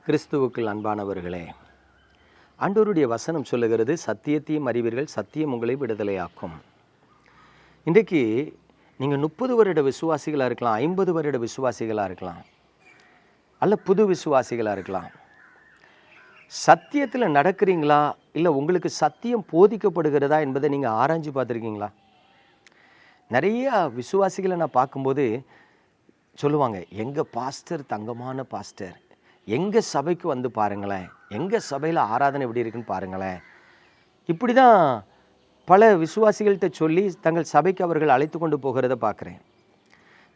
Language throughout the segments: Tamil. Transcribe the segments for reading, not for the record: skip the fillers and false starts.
கிறிஸ்துவுக்குள் அன்பானவர்களே, ஆண்டவருடைய வசனம் சொல்லுகிறது, சத்தியத்தையும் அறிவீர்கள், சத்தியம் உங்களை விடுதலையாக்கும். இன்றைக்கு நீங்கள் 30 வருட விசுவாசிகளாக இருக்கலாம், 50 வருட விசுவாசிகளாக இருக்கலாம், அல்ல புது விசுவாசிகளாக இருக்கலாம். சத்தியத்தில் நடக்கிறீங்களா, இல்லை உங்களுக்கு சத்தியம் போதிக்கப்படுகிறதா என்பதை நீங்கள் ஆராய்ஞ்சு பார்த்துருக்கீங்களா? நிறைய விசுவாசிகளை நான் பார்க்கும்போது சொல்லுவாங்க, எங்கள் பாஸ்டர் தங்கமான பாஸ்டர், எங்கள் சபைக்கு வந்து பாருங்களேன், எங்கள் சபையில் ஆராதனை எப்படி இருக்குன்னு பாருங்களேன். இப்படி தான் பல விசுவாசிகள்கிட்ட சொல்லி தங்கள் சபைக்கு அவர்கள் அழைத்து கொண்டு போகிறத பார்க்குறேன்.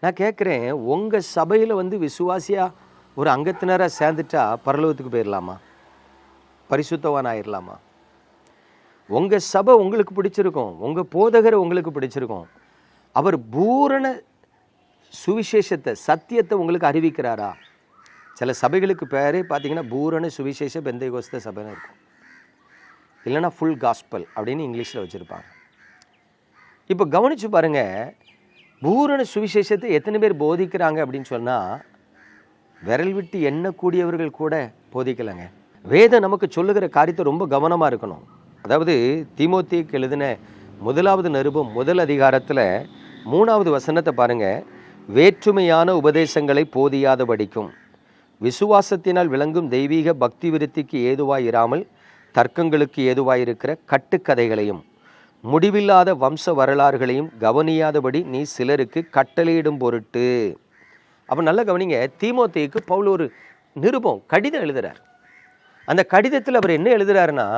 நான் கேட்குறேன், உங்கள் சபையில் வந்து விசுவாசியாக ஒரு அங்கத்தினராக சேர்ந்துட்டா பரலோகத்துக்கு போயிடலாமா? பரிசுத்தவான் ஆயிடலாமா? உங்கள் சபை உங்களுக்கு பிடிச்சிருக்கும், உங்கள் போதகரை உங்களுக்கு பிடிச்சிருக்கும், அவர் பூரண சுவிசேஷத்தை சத்தியத்தை உங்களுக்கு அறிவிக்கிறாரா? சில சபைகளுக்கு பேரே பார்த்தீங்கன்னா பூரண சுவிசேஷ பெந்தைகோஸ்த சபைன்னு இருக்கும், இல்லைன்னா ஃபுல் காஸ்பல் அப்படின்னு இங்கிலீஷில் வச்சுருப்பாங்க. இப்போ கவனித்து பாருங்கள், பூரண சுவிசேஷத்தை எத்தனை பேர் போதிக்கிறாங்க அப்படின்னு சொன்னால் விரல் விட்டு எண்ணக்கூடியவர்கள் கூட போதிக்கலைங்க. வேதம் நமக்கு சொல்லுகிற காரியத்தை ரொம்ப கவனமாக இருக்கணும். அதாவது தீமோத்தேயுக்கு எழுதின 1வது நிருபம் 1 அதிகாரத்தில் 3வது வசனத்தை பாருங்கள். வேற்றுமையான உபதேசங்களை போதியாதபடிக்கும் விசுவாசத்தினால் விளங்கும் தெய்வீக பக்தி விருத்திக்கு ஏதுவாய் இராமல் தர்க்கங்களுக்கு ஏதுவாயிருக்கிற கட்டுக்கதைகளையும் முடிவில்லாத வம்ச வரலாறுகளையும் கவனியாதபடி நீ சிலருக்கு கட்டளையிடும் பொருட்டு. அப்போ நல்லா கவனிங்க, தீமோத்தேயுக்கு பவுல் ஒரு நிருபம் கடிதம் எழுதுகிறார். அந்த கடிதத்தில் அவர் என்ன எழுதுகிறாருன்னா,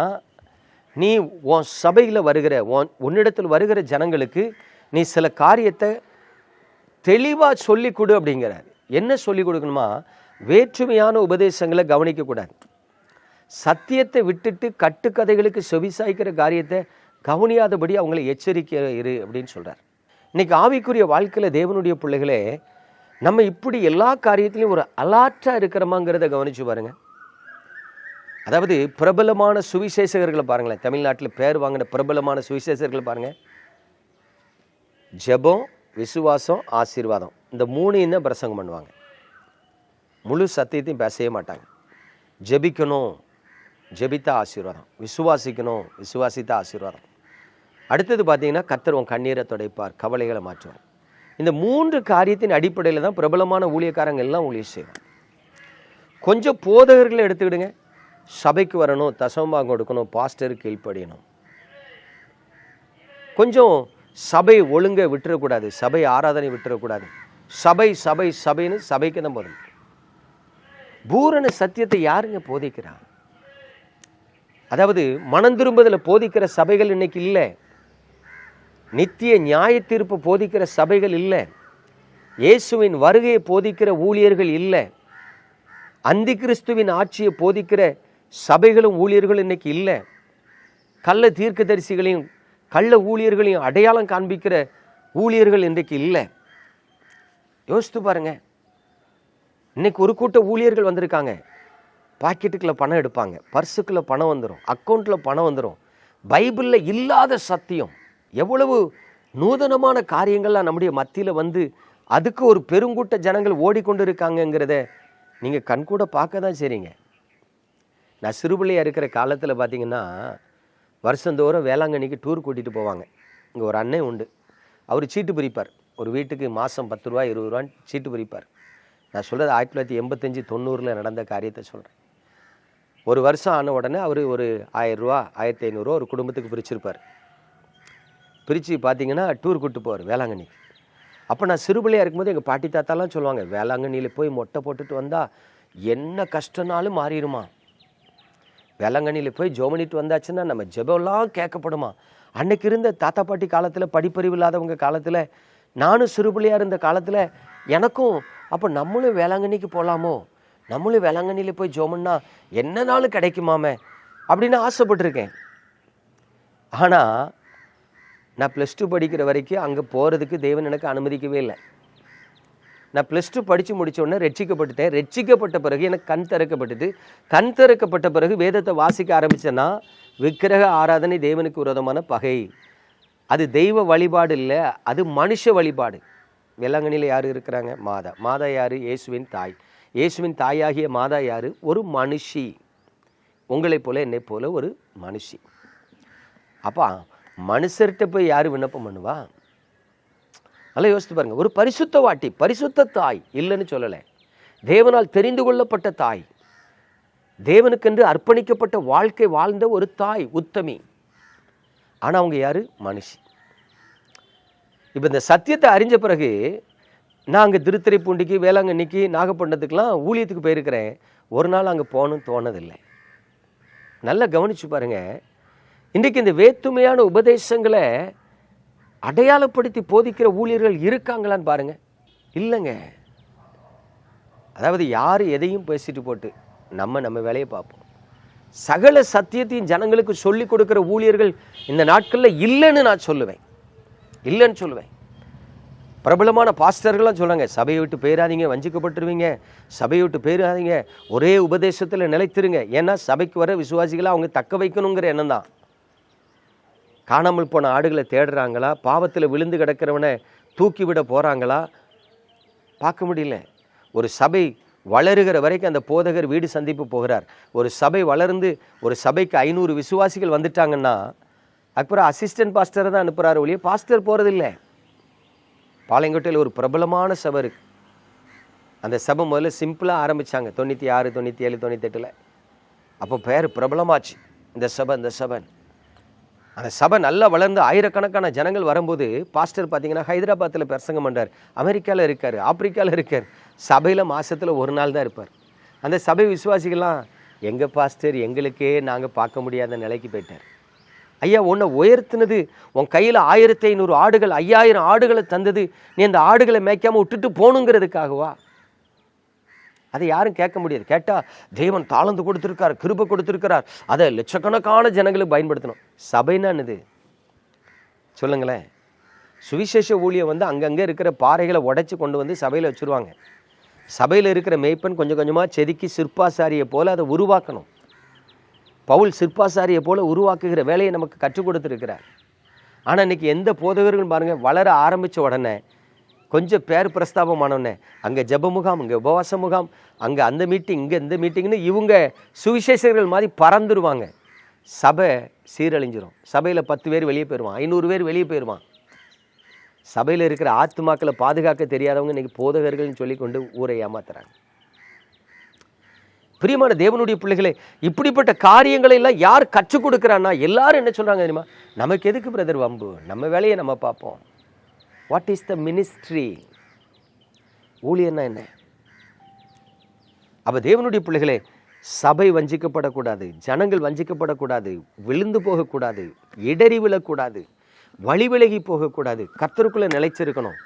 நீ உன் சபையில் வருகிற உன்னிடத்தில் வருகிற ஜனங்களுக்கு நீ சில காரியத்தை தெளிவாக சொல்லிக் கொடு அப்படிங்கிறார். என்ன சொல்லிக் கொடுக்கணுமா? வேற்றுமையான உபதேசங்களை கவனிக்கக்கூடாது, சத்தியத்தை விட்டுட்டு கட்டுக்கதைகளுக்கு செவிசாய்க்கிற காரியத்தை கவனியாதபடி அவங்களை எச்சரிக்கை இரு அப்படின்னு சொல்கிறார். இன்னைக்கு ஆவிக்குரிய வாழ்க்கையில் தேவனுடைய பிள்ளைகளே, நம்ம இப்படி எல்லா காரியத்திலையும் ஒரு அலாட்டாக இருக்கிறோமாங்கிறத கவனித்து பாருங்கள். அதாவது பிரபலமான சுவிசேஷகர்களை பாருங்களேன், தமிழ்நாட்டில் பேர் வாங்கின பிரபலமான சுவிசேஷகர்களை பாருங்கள். ஜெபம், விசுவாசம், ஆசீர்வாதம், இந்த 3 தான் பிரசங்கம் பண்ணுவாங்க. முழு சத்தியத்தையும் பேசவே மாட்டாங்க. ஜெபிக்கணும், ஜெபித்தா ஆசீர்வாதம், விசுவாசிக்கணும், விசுவாசித்தா ஆசீர்வாதம். அடுத்தது பார்த்தீங்கன்னா, கர்த்தர் உன் கண்ணீரை துடைப்பார், கவலைகளை மாற்றுவார். இந்த 3 காரியத்தின் அடிப்படையில் தான் பிரபலமான ஊழியக்காரங்க எல்லாம் ஊழியம் செய்வாங்க. கொஞ்சம் போதகர்களை எடுத்துக்கிடுங்க, சபைக்கு வரணும், தசமபாகம் கொடுக்கணும், பாஸ்டருக்கு கீழ்ப்படியணும், கொஞ்சம் சபை ஒழுங்கை விட்டுறக்கூடாது, சபை ஆராதனை விட்டுறக்கூடாது, சபை சபை சபைன்னு சபைக்கு தான் போகணும். பூரண சத்தியத்தை யாருங்க போதிக்கிறா? அதாவது மனம் திரும்புதலை போதிக்கிற சபைகள் இன்னைக்கு இல்லை, நித்திய நியாய தீர்ப்பு போதிக்கிற சபைகள் இல்லை, இயேசுவின் வருகையை போதிக்கிற ஊழியர்கள் இல்லை, அந்தி கிறிஸ்துவின் ஆட்சியை போதிக்கிற சபைகளும் ஊழியர்களும் இன்னைக்கு இல்லை, கள்ள தீர்க்கதரிசிகளையும் கள்ள ஊழியர்களையும் அடையாளம் காண்பிக்கிற ஊழியர்கள் இன்றைக்கு இல்லை. யோசித்து பாருங்க, இன்னைக்கு ஒரு கூட்ட ஊழியர்கள் வந்திருக்காங்க, பாக்கெட்டுக்குள்ள பணம் எடுப்பாங்க, பர்ஸுக்குள்ள பணம் வந்துடும், அக்கௌண்ட்டில் பணம் வந்துடும், பைபிளில் இல்லாத சத்தியம், எவ்வளவு நூதனமான காரியங்கள்லாம் நம்முடைய மத்தியில் வந்து அதுக்கு ஒரு பெருங்கூட்ட ஜனங்கள் ஓடிக்கொண்டு இருக்காங்கங்கிறத நீங்கள் கண்கூட பார்க்க தான் செய்றீங்க. நான் சிறுபிள்ளையாக இருக்கிற காலத்தில் பார்த்தீங்கன்னா, வருஷந்தோறும் வேளாங்கண்ணிக்கு டூர் கூட்டிகிட்டு போவாங்க. இங்கே ஒரு அண்ணன் உண்டு, அவர் சீட்டு பிரிப்பார், ஒரு வீட்டுக்கு மாதம் 10 ரூபா 20 ரூபான்னு சீட்டு பிரிப்பார். நான் சொல்கிறது 1985 90 நடந்த காரியத்தை சொல்கிறேன். ஒரு வருஷம் ஆன உடனே அவர் ஒரு 1000 ரூபா 1500 ரூபா ஒரு குடும்பத்துக்கு பிரிச்சிருப்பார். பிரித்து பார்த்தீங்கன்னா டூர் கூப்பிட்டு போவார் வேளாங்கண்ணிக்கு. அப்போ நான் சிறுபிள்ளையாக இருக்கும்போது எங்கள் பாட்டி தாத்தாலாம் சொல்லுவாங்க, வேளாங்கண்ணியில் போய் மொட்டை போட்டுட்டு வந்தால் என்ன கஷ்டனாலும் மாறிடுமா, வேளாங்கண்ணியில் போய் ஜோமனிட்டு வந்தாச்சுன்னா நம்ம ஜெபம்லாம் கேட்கப்படுமா. அன்னைக்கு இருந்த தாத்தா பாட்டி காலத்தில், படிப்பறிவு இல்லாதவங்க காலத்தில், நானும் சிறுபிள்ளையாக இருந்த காலத்தில் எனக்கும் அப்போ நம்மளும் வேளாங்கண்ணிக்கு போகலாமோ, நம்மளும் வேளாங்கண்ணியில் போய் ஜோமன்னா என்ன நாளும் கிடைக்குமாமே அப்படின்னு ஆசைப்பட்டிருக்கேன். ஆனால் நான் +2 படிக்கிற வரைக்கும் அங்கே போகிறதுக்கு தேவன் எனக்கு அனுமதிக்கவே இல்லை. நான் +2 படித்து முடித்தோடனே ரட்சிக்கப்பட்டுட்டேன். ரட்சிக்கப்பட்ட பிறகு எனக்கு கண் திறக்கப்பட்ட பிறகு வேதத்தை வாசிக்க ஆரம்பித்தேன்னா, விக்கிரக ஆராதனை தேவனுக்கு விரோதமான பகை, அது தெய்வ வழிபாடு இல்லை, அது மனுஷ வழிபாடு. வேளாங்கண்ணியில் யார் இருக்கிறாங்க? மாதா. மாதா யார்? இயேசுவின் தாய். இயேசுவின் தாயாகிய மாதா யாரு? ஒரு மனுஷி, உங்களைப் போல என்னை போல ஒரு மனுஷி. அப்பா மனுஷர்கிட்ட போய் யாரு விண்ணப்பம் பண்ணுவா? நல்லா யோசித்து பாருங்க. ஒரு பரிசுத்த வாட்டி, பரிசுத்த தாய், இல்லைன்னு சொல்லலை, தேவனால் தெரிந்து கொள்ளப்பட்ட தாய், தேவனுக்கென்று அர்ப்பணிக்கப்பட்ட வாழ்க்கை வாழ்ந்த ஒரு தாய், உத்தமி. ஆனா அவங்க யாரு? மனுஷி. இப்ப இந்த சத்தியத்தை அறிஞ்ச பிறகு நான் அங்கே திருத்துறைப்பூண்டிக்கு, வேளாங்கண்ணிக்கு, நாகப்பட்டினத்துக்கெலாம் ஊழியத்துக்கு போயிருக்கிறேன். ஒரு நாள் அங்கே போகணும்னு தோணதில்லை. நல்லா கவனிச்சு பாருங்க. இன்றைக்கு இந்த வேற்றுமையான உபதேசங்களை அடையாளப்படுத்தி போதிக்கிற ஊழியர்கள் இருக்காங்களான்னு பாருங்க. இல்லைங்க. அதாவது யார் எதையும் பேசிட்டு போட்டு நம்ம வேலையை பார்ப்போம். சகல சத்தியத்தையும் ஜனங்களுக்கு சொல்லி கொடுக்கிற ஊழியர்கள் இந்த நாட்களில் இல்லைன்னு நான் சொல்லுவேன். இல்லைன்னு சொல்லுவேன். பிரபலமான பாஸ்டர்கள்லாம் சொல்கிறாங்க, சபையை விட்டு போயிடாதீங்க, வஞ்சிக்கப்பட்டுருவீங்க, சபையை விட்டு போயிடாதீங்க, ஒரே உபதேசத்தில் நிலைத்திருங்க. ஏன்னா சபைக்கு வர விசுவாசிகளை அவங்க தக்க வைக்கணுங்கிற எண்ணம் தான். காணாமல் போன ஆடுகளை தேடுறாங்களா? பாவத்தில் விழுந்து கிடக்கிறவனை தூக்கி விட போகிறாங்களா? பார்க்க முடியல. ஒரு சபை வளருகிற வரைக்கும் அந்த போதகர் வீடு சந்திப்பு போகிறார். ஒரு சபை வளர்ந்து ஒரு சபைக்கு 500 விசுவாசிகள் வந்துட்டாங்கன்னா அப்புறம் அசிஸ்டன்ட் பாஸ்டரை தான் அனுப்புகிறாரு ஒழிய பாஸ்டர் போகிறதில்லை. பாளையங்கோட்டையில் ஒரு பிரபலமான சபை இருக்கு. அந்த சபை முதல்ல சிம்பிளாக ஆரம்பித்தாங்க 96, 97, 98. அப்போ பேர் பிரபலமாச்சு இந்த சபை. அந்த சபை நல்லா வளர்ந்து ஆயிரக்கணக்கான ஜனங்கள் வரும்போது பாஸ்டர் பார்த்தீங்கன்னா ஹைதராபாத்தில் பிரசங்கம் பண்ணுறார், அமெரிக்காவில் இருக்கார், ஆப்பிரிக்காவில் இருக்கார். சபையில் மாதத்தில் ஒரு நாள் தான் இருப்பார். அந்த சபை விசுவாசிகள்லாம் எங்கள் பாஸ்டர் எங்களுக்கே நாங்கள் பார்க்க முடியாத நிலைக்கு போயிட்டார். ஐயா, உன்னை உயர்த்தினது உன் கையில் 1500 ஆடுகள் 5000 ஆடுகளை தந்தது, நீ அந்த ஆடுகளை மேய்க்காமல் விட்டுட்டு போகணுங்கிறதுக்காகவா? அதை யாரும் கேட்க முடியாது. கேட்டால் தேவன் தாளந்து கொடுத்துருக்கார், கிருபை கொடுத்துருக்கிறார், அதை லட்சக்கணக்கான ஜனங்களுக்கு பயன்படுத்தணும். சபைனா என்னது சொல்லுங்களேன். சுவிசேஷ ஊழியம் அங்கங்கே இருக்கிற பாறைகளை உடைச்சி கொண்டு வந்து சபையில் வச்சுருவாங்க. சபையில் இருக்கிற மேய்ப்பன் கொஞ்சம் கொஞ்சமாக செதுக்கி சிற்பாசாரியை போல் அதை உருவாக்கணும். பவுல் சிற்பாசாரியை போல உருவாக்குகிற வேலையை நமக்கு கற்றுக் கொடுத்துருக்கிறார். ஆனால் இன்னைக்கு எந்த போதகர்கள் பாருங்க, வளர ஆரம்பித்த உடனே கொஞ்சம் பேர் பிரஸ்தாபமானோடனே அங்கே ஜெப முகாம், இங்கே உபவாச முகாம், அங்கே அந்த மீட்டிங், இங்கே இந்த மீட்டிங்னு இவங்க சுவிசேஷர்கள் மாதிரி பறந்துருவாங்க. சபை சீரழிஞ்சிரும். சபையில் 10 பேர் வெளியே போயிடுவான், 500 பேர் வெளியே போயிடுவான். சபையில் இருக்கிற ஆத்துமாக்களை பாதுகாக்க தெரியாதவங்க இன்னைக்கு போதகர்கள்னு சொல்லி கொண்டு ஊரை ஏமாத்துறாங்க. பிரியமான தேவனுடைய பிள்ளைகளே, இப்படிப்பட்ட காரியங்களை எல்லாம் யார் கற்றுக் கொடுக்குறான்னா எல்லாரும் என்ன சொல்றாங்க தெரியுமா? நமக்கு எதுக்கு பிரதர் வம்பு, நம்ம வேலையை நம்ம பார்ப்போம். What is the ministry? ஊழியர்னா என்ன? அப்ப தேவனுடைய பிள்ளைகளே, சபை வஞ்சிக்கப்படக்கூடாது, ஜனங்கள் வஞ்சிக்கப்படக்கூடாது, விழுந்து போகக்கூடாது, இடறி விழக்கூடாது, வழி விலகி போகக்கூடாது, கர்த்தருக்குள்ள நிலைச்சிருக்கணும்.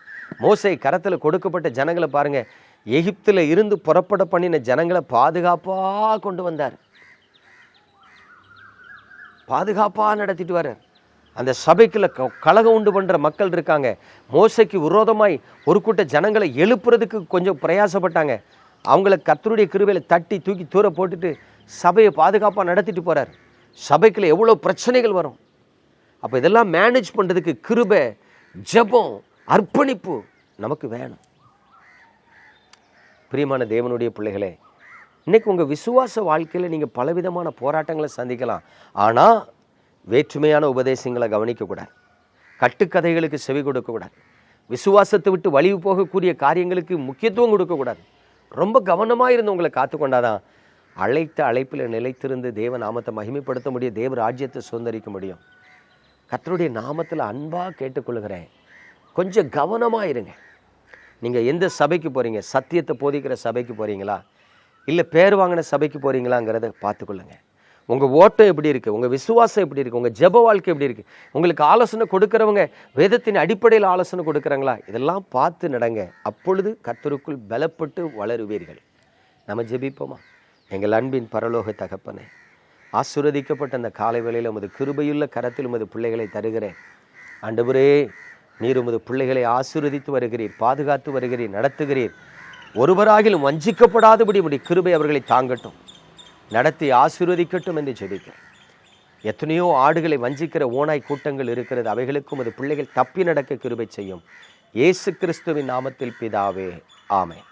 மோசே கரத்தில் கொடுக்கப்பட்ட ஜனங்களை பாருங்க, எகிப்தில் இருந்து புறப்பட பண்ணின ஜனங்களை பாதுகாப்பாக கொண்டு வந்தார், பாதுகாப்பாக நடத்திட்டு வர்றார். அந்த சபைக்குள்ள கலகம் உண்டு பண்ணுற மக்கள் இருக்காங்க. மோசைக்கு விரோதமாய் ஒரு கூட்ட ஜனங்களை எழுப்புறதுக்கு கொஞ்சம் பிரயாசப்பட்டாங்க. அவங்கள கர்த்தருடைய கிருபையில் தட்டி தூக்கி தூர போட்டுட்டு சபையை பாதுகாப்பாக நடத்திட்டு போகிறார். சபைக்குள்ள எவ்வளோ பிரச்சனைகள் வரும். அப்போ இதெல்லாம் மேனேஜ் பண்ணுறதுக்கு கிருபை, ஜெபம், அர்ப்பணிப்பு நமக்கு வேணும். பிரியமான தேவனுடைய பிள்ளைகளே, இன்னைக்கு உங்கள் விசுவாச வாழ்க்கையில் நீங்கள் பலவிதமான போராட்டங்களை சந்திக்கலாம். ஆனால் வேற்றுமையான உபதேசங்களை கவனிக்கக்கூடாது, கட்டுக்கதைகளுக்கு செவி கொடுக்கக்கூடாது, விசுவாசத்தை விட்டு வழிவு போகக்கூடிய காரியங்களுக்கு முக்கியத்துவம் கொடுக்கக்கூடாது. ரொம்ப கவனமாக இருந்து உங்களை காத்துக்கொண்டாதான் அழைத்த அழைப்பில் நிலைத்திருந்து தேவ நாமத்தை மகிமைப்படுத்த முடியும், தேவ ராஜ்யத்தை சுதந்திரிக்க முடியும். கர்த்தருடைய நாமத்தில் அன்பாக கேட்டுக்கொள்கிறேன், கொஞ்சம் கவனமாக இருங்க. நீங்கள் எந்த சபைக்கு போகிறீங்க? சத்தியத்தை போதிக்கிற சபைக்கு போகிறீங்களா, இல்லை பேர் வாங்கின சபைக்கு போகிறீங்களாங்கிறத பார்த்துக்கொள்ளுங்க. உங்கள் ஓட்டம் எப்படி இருக்குது, உங்கள் விசுவாசம் எப்படி இருக்குது, உங்கள் ஜெப வாழ்க்கை எப்படி இருக்குது, உங்களுக்கு ஆலோசனை கொடுக்குறவங்க வேதத்தின் அடிப்படையில் ஆலோசனை கொடுக்குறாங்களா, இதெல்லாம் பார்த்து நடங்க. அப்பொழுது கர்த்தருக்குள் பலப்பட்டு வளருவீர்கள். நம்ம ஜெபிப்போமா? எங்கள் அன்பின் பரலோக தகப்பனே, ஆசீர்வதிக்கப்பட்ட அந்த காலை வேளையில் உமது கிருபையுள்ள கரத்தில் உமது பிள்ளைகளை தருகிறேன். ஆண்டவரே, நீர் உமது பிள்ளைகளை ஆசீர்வதித்து வருகிறீர், பாதுகாத்து வருகிறீர், நடத்துகிறீர். ஒருவராகிலும் வஞ்சிக்கப்படாதபடி உம்முடைய கிருபை அவர்களை தாங்கட்டும், நடத்தி ஆசீர்வதிக்கட்டும் என்று ஜெபிக்கிறேன். எத்தனையோ ஆடுகளை வஞ்சிக்கிற ஓநாய் கூட்டங்கள் இருக்கிறது, அவைகளுக்கும் உமது பிள்ளைகள் தப்பி நடக்க கிருபை செய்யும். இயேசு கிறிஸ்துவின் நாமத்தில் பிதாவே, ஆமென்.